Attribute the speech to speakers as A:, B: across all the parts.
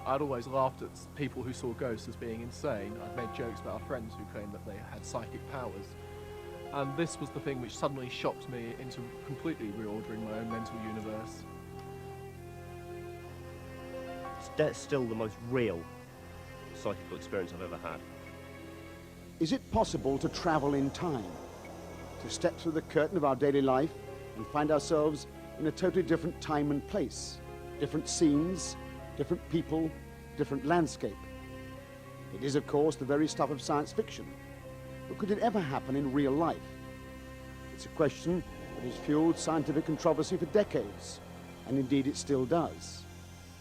A: I'd always laughed at people who saw ghosts as being insane. I'd made jokes about our friends who claimed that they had psychic powers. And this was the thing which suddenly shocked me into completely reordering my own mental universe.
B: That's still the most real psychical experience I've ever had.
C: Is it possible to travel in time? To step through the curtain of our daily life and find ourselves in a totally different time and place? Different scenes, different people, different landscape. It is, of course, the very stuff of science fiction. But could it ever happen in real life? It's a question that has fueled scientific controversy for decades, and indeed it still does.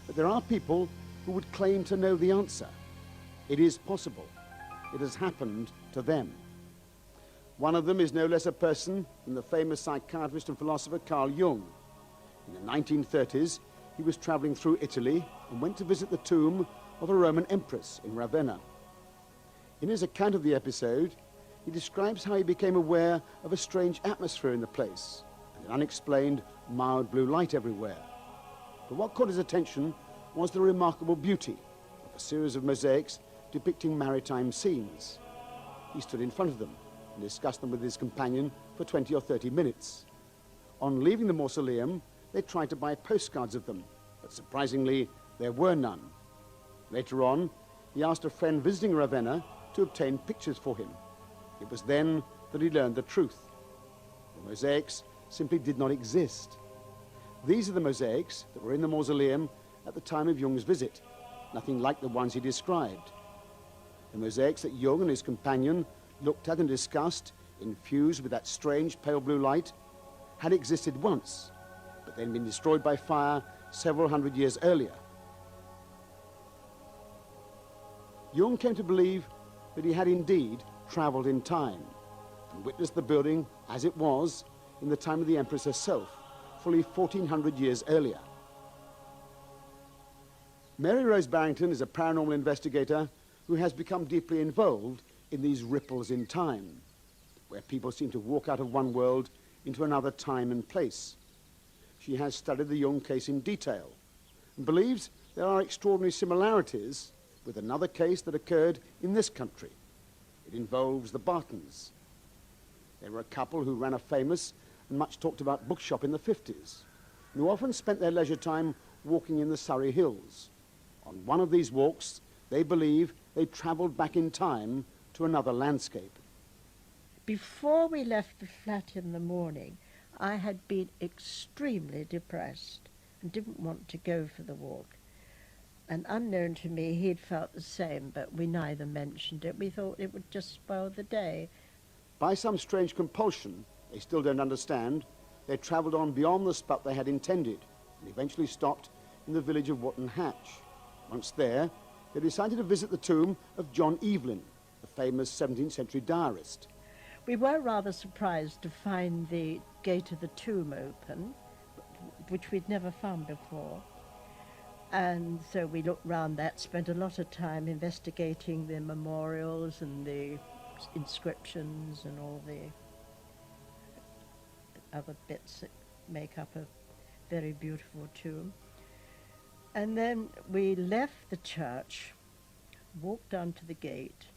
C: But there are people who would claim to know the answer. It is possible. It has happened to them. One of them is no less a person than the famous psychiatrist and philosopher Carl Jung. In the 1930s, he was traveling through Italy and went to visit the tomb of a Roman empress in Ravenna. In his account of the episode, he describes how he became aware of a strange atmosphere in the place and an unexplained mild blue light everywhere. But what caught his attention was the remarkable beauty of a series of mosaics depicting maritime scenes. He stood in front of them and discussed them with his companion for 20 or 30 minutes. On leaving the mausoleum, they tried to buy postcards of them, but surprisingly, there were none. Later on, he asked a friend visiting Ravenna to obtain pictures for him. It was then that he learned the truth. The mosaics simply did not exist. These are the mosaics that were in the mausoleum at the time of Jung's visit, nothing like the ones he described. The mosaics that Jung and his companion looked at and discussed, infused with that strange pale blue light, had existed once, but then been destroyed by fire several hundred years earlier. Jung came to believe that he had indeed traveled in time and witnessed the building as it was in the time of the Empress herself, fully 1400 years earlier. Mary Rose Barrington is a paranormal investigator who has become deeply involved in these ripples in time, where people seem to walk out of one world into another time and place. She has studied the Jung case in detail and believes there are extraordinary similarities with another case that occurred in this country. It involves the Bartons. They were a couple who ran a famous and much talked about bookshop in the 50s, and who often spent their leisure time walking in the Surrey Hills. On one of these walks, they believe they traveled back in time to another landscape.
D: Before we left the flat in the morning, I had been extremely depressed and didn't want to go for the walk. And unknown to me, he'd felt the same, but we neither mentioned it. We thought it would just spoil the day.
C: By some strange compulsion, they still don't understand, they travelled on beyond the spot they had intended and eventually stopped in the village of Wootton Hatch. Once there, they decided to visit the tomb of John Evelyn, the famous 17th century diarist.
D: We were rather surprised to find the gate of the tomb open, which we'd never found before. And so we looked round that, spent a lot of time investigating the memorials and the inscriptions and all the other bits that make up a very beautiful tomb. And then we left the church, walked down to the gate,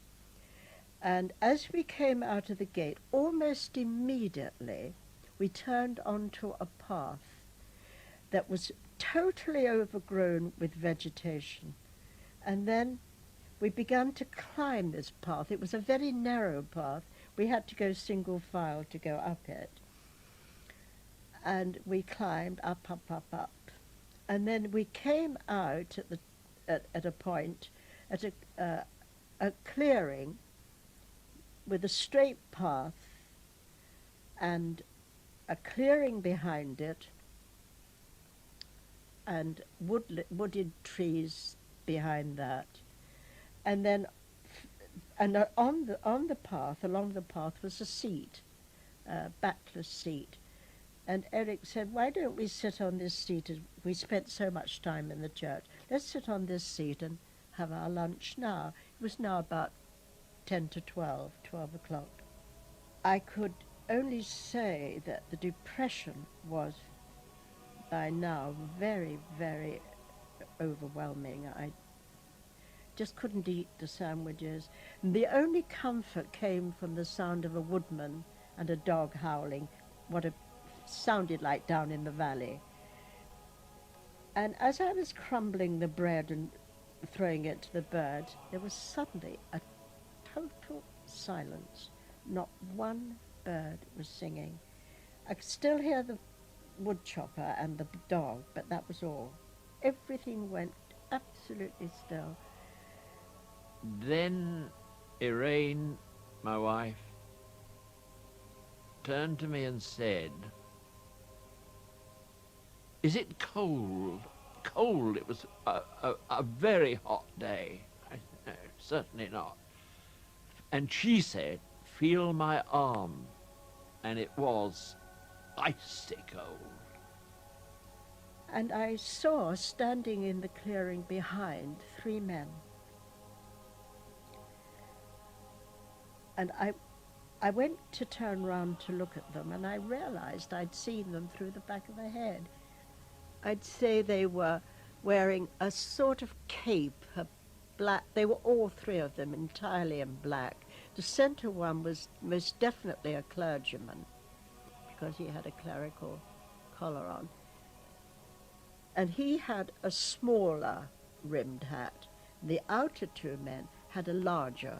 D: and as we came out of the gate, almost immediately, we turned onto a path that was totally overgrown with vegetation. And then we began to climb this path. It was a very narrow path. We had to go single file to go up it. And we climbed up, up, up, up. And then we came out at a point, at a clearing with a straight path and a clearing behind it and wooded trees behind that. And then along the path was a seat, a backless seat. And Eric said, why don't we sit on this seat? We spent so much time in the church. Let's sit on this seat and have our lunch now. It was now about 10 to 12 o'clock. I could only say that the depression was by now very, very overwhelming. just couldn't eat the sandwiches. And the only comfort came from the sound of a woodman and a dog howling, what it sounded like down in the valley. And as I was crumbling the bread and throwing it to the birds, there was suddenly a total silence. Not one bird was singing. I could still hear the woodchopper and the dog, but that was all. Everything went absolutely still.
E: Then Elaine, my wife, turned to me and said, "Is it cold?" Cold. It was a very hot day. I said, "No, certainly not." And she said, "Feel my arm." And it was icy cold.
D: And I saw, standing in the clearing behind, 3 men. And I went to turn round to look at them, and I realized I'd seen them through the back of the head. I'd say they were wearing a sort of cape, a black. They were all 3 of them entirely in black. The center one was most definitely a clergyman, because he had a clerical collar on. And he had a smaller rimmed hat. The outer 2 men had a larger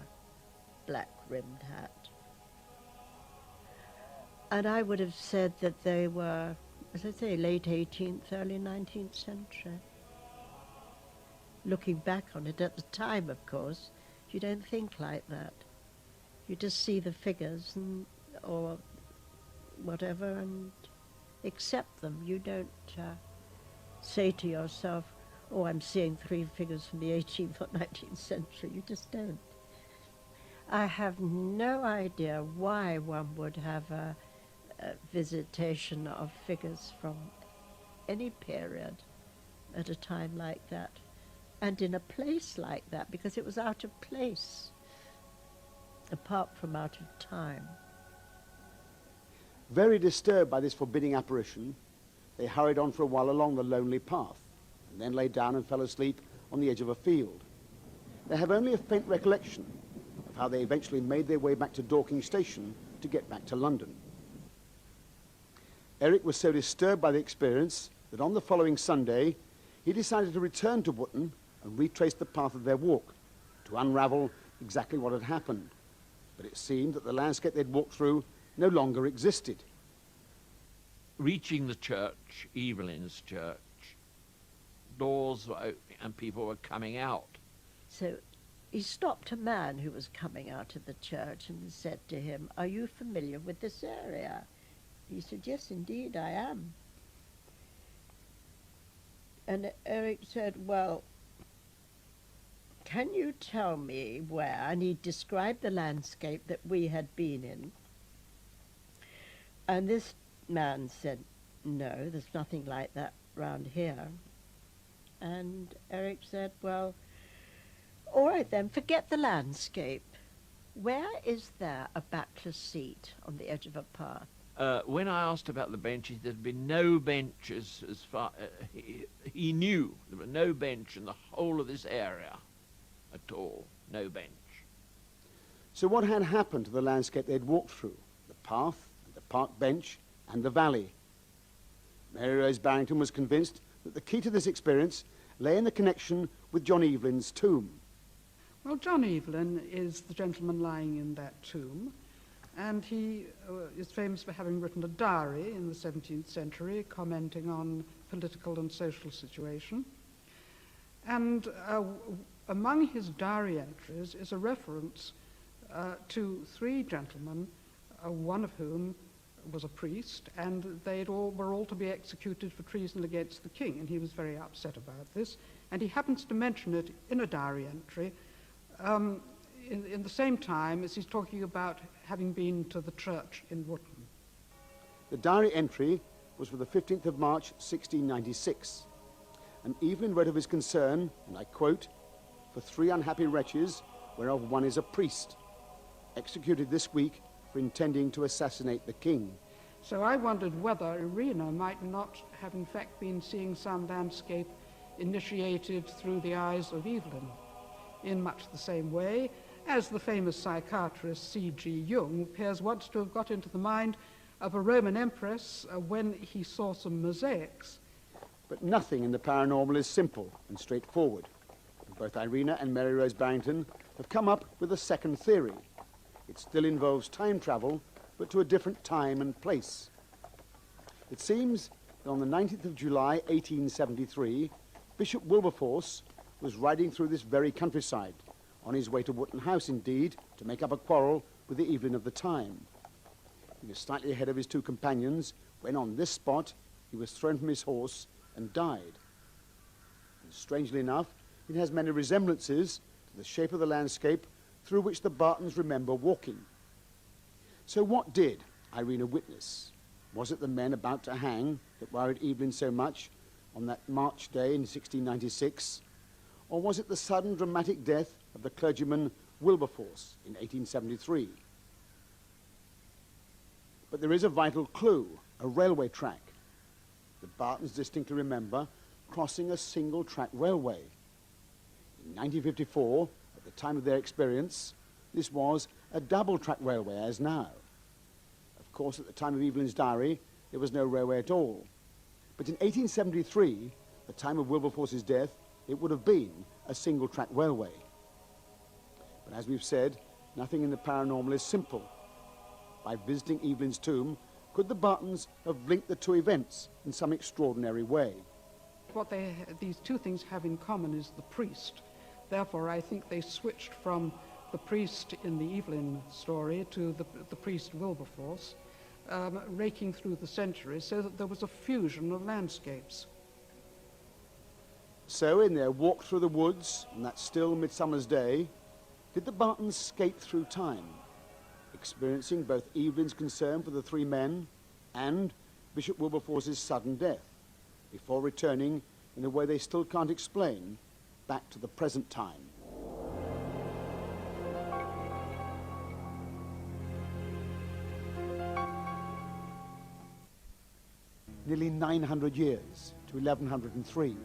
D: black rimmed hat. And I would have said that they were, as I say, late 18th, early 19th century. Looking back on it at the time, of course, you don't think like that. You just see the figures and, or whatever, and accept them. You don't say to yourself, "Oh, I'm seeing 3 figures from the 18th or 19th century." You just don't. I have no idea why one would have a visitation of figures from any period at a time like that, and in a place like that, because it was out of place, apart from out of time.
C: Very disturbed by this forbidding apparition, they hurried on for a while along the lonely path, and then lay down and fell asleep on the edge of a field. They have only a faint recollection of how they eventually made their way back to Dorking Station to get back to London. Eric was so disturbed by the experience that on the following Sunday, he decided to return to Wootton and retrace the path of their walk to unravel exactly what had happened. But it seemed that the landscape they'd walked through no longer existed.
E: Reaching the church, Evelyn's church, doors were opening and people were coming out.
D: So he stopped a man who was coming out of the church and said to him, "Are you familiar with this area?" He said, "Yes, indeed, I am." And Eric said, "Well, can you tell me where?" And he described the landscape that we had been in. And this man said, "No, there's nothing like that round here." And Eric said, "Well, all right then, forget the landscape. Where is there a backless seat on the edge of a path?"
E: When I asked about the benches, there'd been no benches as far... he knew there were no bench in the whole of this area at all. No bench.
C: So what had happened to the landscape they'd walked through? The path, the park bench, and the valley. Mary Rose Barrington was convinced that the key to this experience lay in the connection with John Evelyn's tomb.
F: Well, John Evelyn is the gentleman lying in that tomb, and he is famous for having written a diary in the 17th century commenting on political and social situation. And among his diary entries is a reference to 3 gentlemen, one of whom was a priest, and they were all to be executed for treason against the king, and he was very upset about this. And he happens to mention it in a diary entry in the same time as he's talking about having been to the church in Wootton.
C: The diary entry was for the 15th of March, 1696. And Evelyn wrote of his concern, and I quote, "for 3 unhappy wretches, whereof one is a priest, executed this week for intending to assassinate the king."
F: So I wondered whether Irina might not have in fact been seeing some landscape initiated through the eyes of Evelyn. in much the same way as the famous psychiatrist C.G. Jung appears once to have got into the mind of a Roman empress when he saw some mosaics.
C: But nothing in the paranormal is simple and straightforward. And both Irina and Mary Rose Barrington have come up with a second theory. It still involves time travel, but to a different time and place. It seems that on the 19th of July, 1873, Bishop Wilberforce was riding through this very countryside, on his way to Wootton House, indeed, to make up a quarrel with the Evelyn of the time. He was slightly ahead of his two companions when, on this spot, he was thrown from his horse and died. And strangely enough, it has many resemblances to the shape of the landscape through which the Bartons remember walking. So what did Irina witness? Was it the men about to hang that worried Evelyn so much on that March day in 1696? Or was it the sudden dramatic death of the clergyman Wilberforce in 1873? But there is a vital clue, a railway track. The Bartons distinctly remember crossing a single-track railway. In 1954, at the time of their experience, this was a double-track railway, as now. Of course, at the time of Evelyn's diary, there was no railway at all. But in 1873, the time of Wilberforce's death, it would have been a single-track railway. But as we've said, nothing in the paranormal is simple. By visiting Evelyn's tomb, could the Bartons have linked the two events in some extraordinary way?
F: What these two things have in common is the priest. Therefore, I think they switched from the priest in the Evelyn story to the priest Wilberforce, raking through the centuries so that there was a fusion of landscapes.
C: So, in their walk through the woods on that still midsummer's day, did the Bartons skate through time, experiencing both Evelyn's concern for the three men and Bishop Wilberforce's sudden death, before returning, in a way they still can't explain, back to the present time? Nearly 900 years to 1103.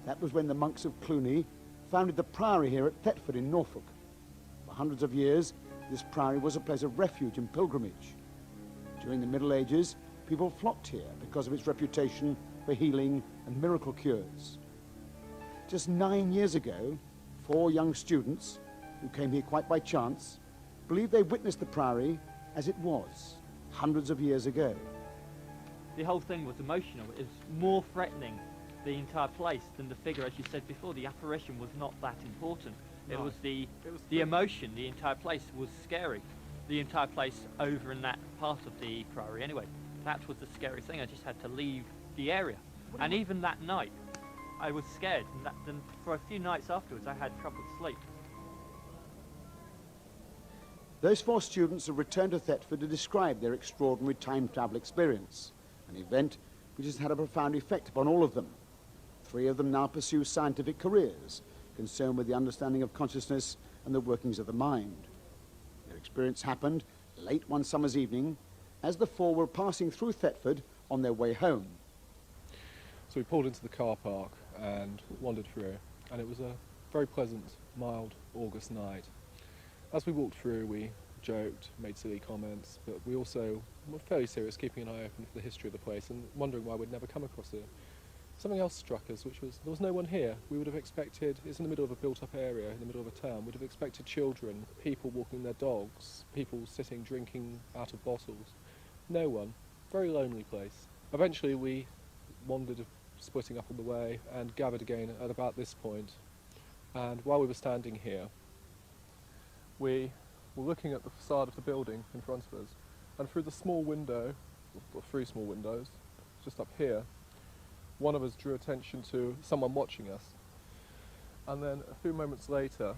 C: That was when the monks of Cluny founded the priory here at Thetford in Norfolk. For hundreds of years, this priory was a place of refuge and pilgrimage. During the Middle Ages, people flocked here because of its reputation for healing and miracle cures. Just 9 years ago, 4 young students, who came here quite by chance, believed they witnessed the priory as it was, hundreds of years ago.
G: The whole thing was emotional. It was more threatening, the entire place, than the figure, as you said before. The apparition was not that important. It was the emotion. The entire place was scary. The entire place over in that part of the priory anyway. That was the scary thing. I just had to leave the area. And even that night, I was scared. And then for a few nights afterwards, I had trouble sleep.
C: Those 4 students have returned to Thetford to describe their extraordinary time travel experience, an event which has had a profound effect upon all of them. 3 of them now pursue scientific careers concerned with the understanding of consciousness and the workings of the mind. Their experience happened late one summer's evening as the 4 were passing through Thetford on their way home.
A: So we pulled into the car park and wandered through, and it was a very pleasant, mild August night. As we walked through, we joked, made silly comments, but we also were fairly serious, keeping an eye open for the history of the place and wondering why we'd never come across it. Something else struck us, which was there was no one here. We would have expected, it's in the middle of a built-up area, in the middle of a town, we'd have expected children, people walking their dogs, people sitting, drinking out of bottles. No one. Very lonely place. Eventually we wandered, splitting up on the way, and gathered again at about this point. And while we were standing here, we were looking at the facade of the building in front of us, and through the small window, or 3 small windows, just up here, one of us drew attention to someone watching us. And then a few moments later,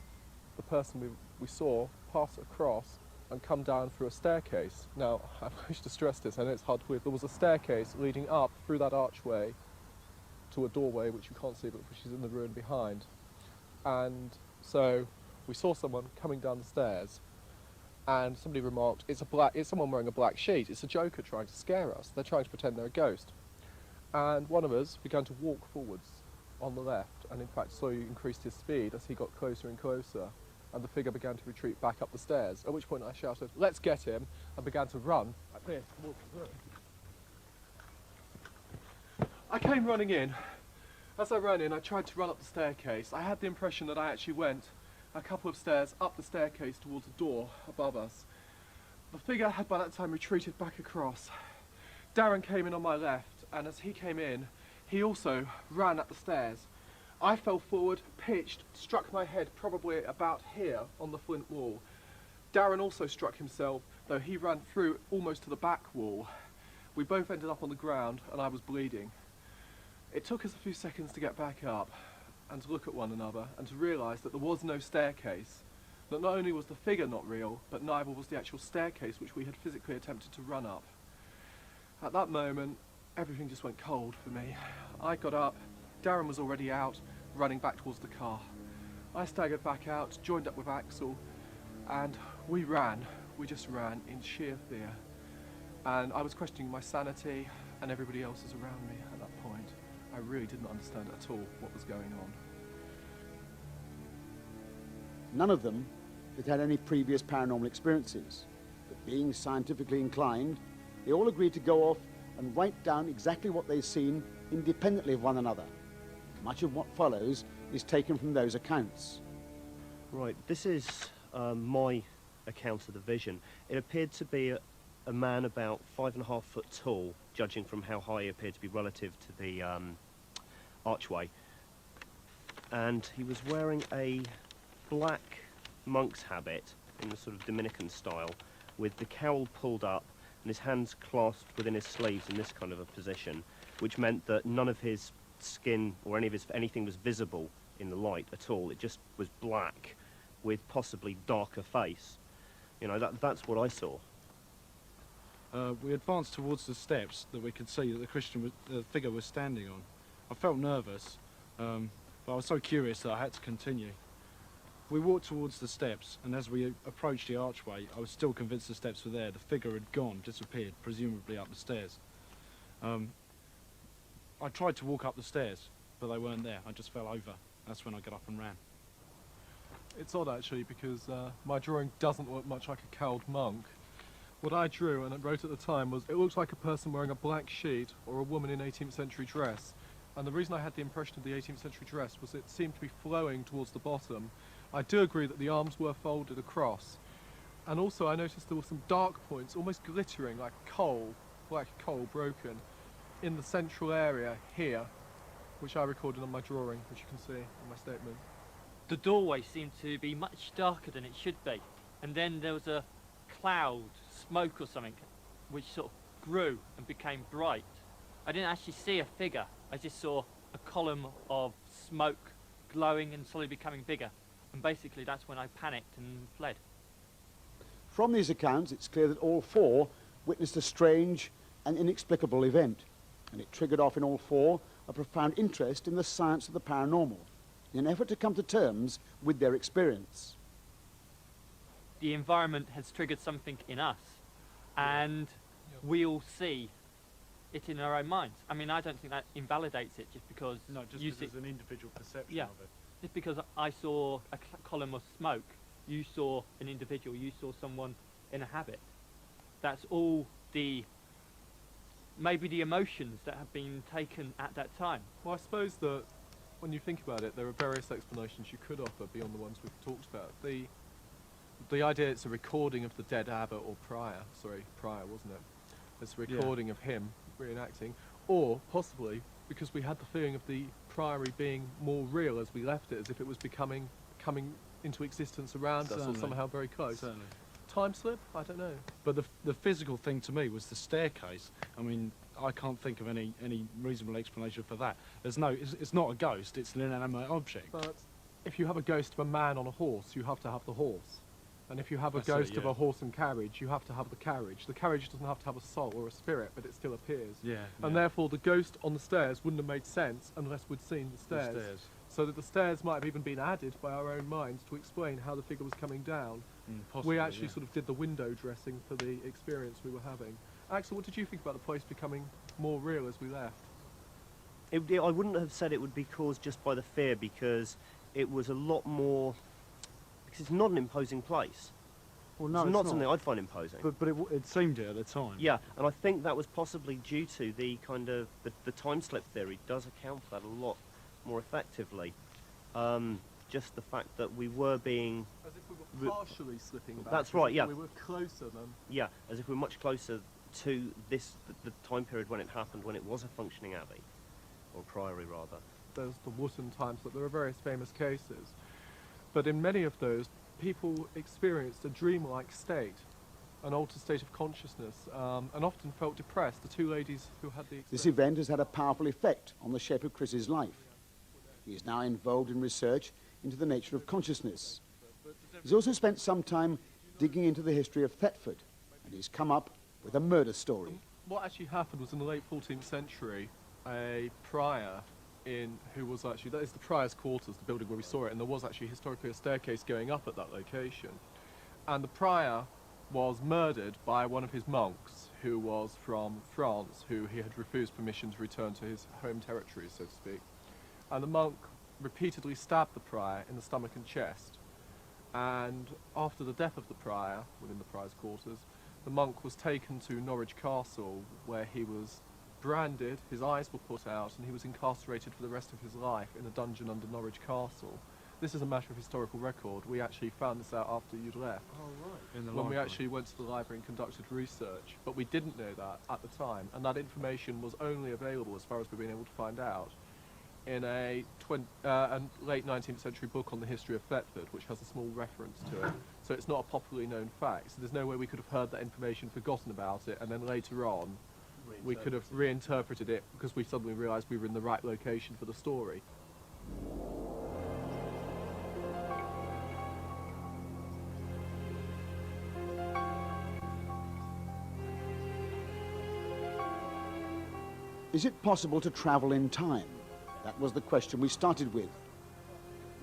A: the person we saw pass across and come down through a staircase. Now, I wish to stress this, I know it's hard to believe, there was a staircase leading up through that archway to a doorway which you can't see but which is in the ruin behind. And so we saw someone coming down the stairs, and somebody remarked, it's someone wearing a black sheet, it's a joker trying to scare us, they're trying to pretend they're a ghost. And one of us began to walk forwards on the left, and in fact slowly increased his speed as he got closer and closer, and the figure began to retreat back up the stairs, at which point I shouted, "Let's get him," and began to run like this towards the room. I came running in. As I ran in, I tried to run up the staircase. I had the impression that I actually went a couple of stairs up the staircase towards a door above us. The figure had by that time retreated back across. Darren came in on my left, and as he came in, he also ran up the stairs. I fell forward, pitched, struck my head probably about here on the flint wall. Darren also struck himself, though he ran through almost to the back wall. We both ended up on the ground, and I was bleeding. It took us a few seconds to get back up and to look at one another and to realise that there was no staircase, that not only was the figure not real, but neither was the actual staircase which we had physically attempted to run up. At that moment, everything just went cold for me. I got up, Darren was already out, running back towards the car. I staggered back out, joined up with Axel, and we ran. We just ran in sheer fear. And I was questioning my sanity and everybody else's around me at that point. I really didn't understand at all what was going on.
C: None of them had had any previous paranormal experiences, but being scientifically inclined, they all agreed to go off and write down exactly what they'd seen independently of one another. Much of what follows is taken from those accounts.
B: Right, this is my account of the vision. It appeared to be a man about 5.5 foot tall, judging from how high he appeared to be relative to the archway. And he was wearing a black monk's habit in the sort of Dominican style, with the cowl pulled up and his hands clasped within his sleeves in this kind of a position, which meant that none of his skin or anything was visible in the light at all. It just was black with possibly darker face. You know, that's what I saw.
H: We advanced towards the steps that we could see that the figure was standing on. I felt nervous, but I was so curious that I had to continue. We walked towards the steps, and as we approached the archway, I was still convinced the steps were there. The figure had gone, disappeared, presumably up the stairs. I tried to walk up the stairs, but they weren't there. I just fell over. That's when I got up and ran.
A: It's odd actually, because my drawing doesn't look much like a cowled monk. What I drew and wrote at the time was, it looks like a person wearing a black sheet or a woman in 18th century dress. And the reason I had the impression of the 18th century dress was it seemed to be flowing towards the bottom. I do agree that the arms were folded across. And also I noticed there were some dark points, almost glittering like coal, black coal broken, in the central area here, which I recorded on my drawing, which you can see in my statement.
G: The doorway seemed to be much darker than it should be, and then there was a cloud, smoke or something, which sort of grew and became bright. I didn't actually see a figure, I just saw a column of smoke glowing and slowly becoming bigger, and basically that's when I panicked and fled.
C: From these accounts, it's clear that all four witnessed a strange and inexplicable event, and it triggered off in all four a profound interest in the science of the paranormal, in an effort to come to terms with their experience.
G: The environment has triggered something in us, and we all see it in our own minds. I mean, I don't think that invalidates it just because
H: No, just
G: you
H: because
G: see,
H: there's an individual perception
G: Yeah.
H: of it.
G: just because I saw a column of smoke, you saw an individual, you saw someone in a habit. That's all maybe the emotions that have been taken at that time.
A: Well, I suppose that when you think about it, there are various explanations you could offer beyond the ones we've talked about. The idea it's a recording of the dead abbot or prior, wasn't it? It's a recording of him reenacting, or possibly because we had the feeling of the priory being more real as we left it, as if it was coming into existence around us, or
H: Certainly.
A: somehow very close.
H: Certainly.
A: Time slip? I don't know.
H: But the physical thing to me was the staircase. I mean, I can't think of any reasonable explanation for that. It's not a ghost, it's an inanimate object.
A: But if you have a ghost of a man on a horse, you have to have the horse. And if you have a
H: That's it,
A: ghost of
H: yeah.
A: a horse and carriage, you have to have the carriage. The carriage doesn't have to have a soul or a spirit, but it still appears.
H: Yeah.
A: And therefore the ghost on the stairs wouldn't have made sense unless we'd seen the stairs. So that the stairs might have even been added by our own minds to explain how the figure was coming down.
H: Possibly,
A: We actually
H: yeah.
A: sort of did the window dressing for the experience we were having. Axel, what did you think about the place becoming more real as we left?
B: I wouldn't have said it would be caused just by the fear, because it was a lot more, because it's not an imposing place.
H: Well, no,
B: it's not something I'd find imposing.
H: But it seemed it at the time.
B: Yeah, and I think that was possibly due to the kind of, the time slip theory does account for that a lot more effectively. Just the fact that we were being...
A: As if we were partially slipping back.
B: That's right, yeah.
A: We were closer than...
B: Yeah, as if we're much closer to this, the time period when it happened, when it was a functioning abbey, or priory rather.
A: There's the Wootton time slip. There are various famous cases. But in many of those, people experienced a dreamlike state, an altered state of consciousness, and often felt depressed. The two ladies who had the experience...
C: This event has had a powerful effect on the shape of Chris's life. He is now involved in research into the nature of consciousness. He's also spent some time digging into the history of Thetford, and he's come up with a murder story.
A: What actually happened was in the late 14th century, a prior who was actually, that is the prior's quarters, the building where we saw it, and there was actually historically a staircase going up at that location. And the prior was murdered by one of his monks, who was from France, who he had refused permission to return to his home territory, so to speak. And the monk repeatedly stabbed the prior in the stomach and chest. And after the death of the prior, within the prior's quarters, the monk was taken to Norwich Castle, where he was branded, his eyes were put out, and he was incarcerated for the rest of his life in a dungeon under Norwich Castle. This is a matter of historical record. We actually found this out after you'd left.
H: Oh, right. In the
A: when we
H: library.
A: actually went to the library and conducted research. But we didn't know that at the time, and that information was only available, as far as we've been able to find out, in a late 19th century book on the history of Thetford, which has a small reference to it. So it's not a popularly known fact. So there's no way we could have heard that information, forgotten about it, and then later on we could have reinterpreted it because we suddenly realised we were in the right location for the story.
C: Is it possible to travel in time? That was the question we started with.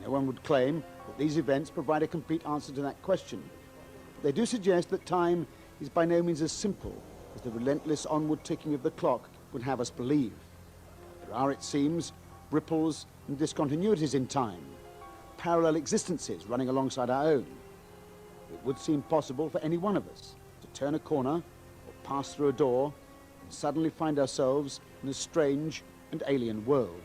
C: No one would claim that these events provide a complete answer to that question. But they do suggest that time is by no means as simple as the relentless onward ticking of the clock would have us believe. There are, it seems, ripples and discontinuities in time, parallel existences running alongside our own. It would seem possible for any one of us to turn a corner or pass through a door and suddenly find ourselves in a strange and alien world.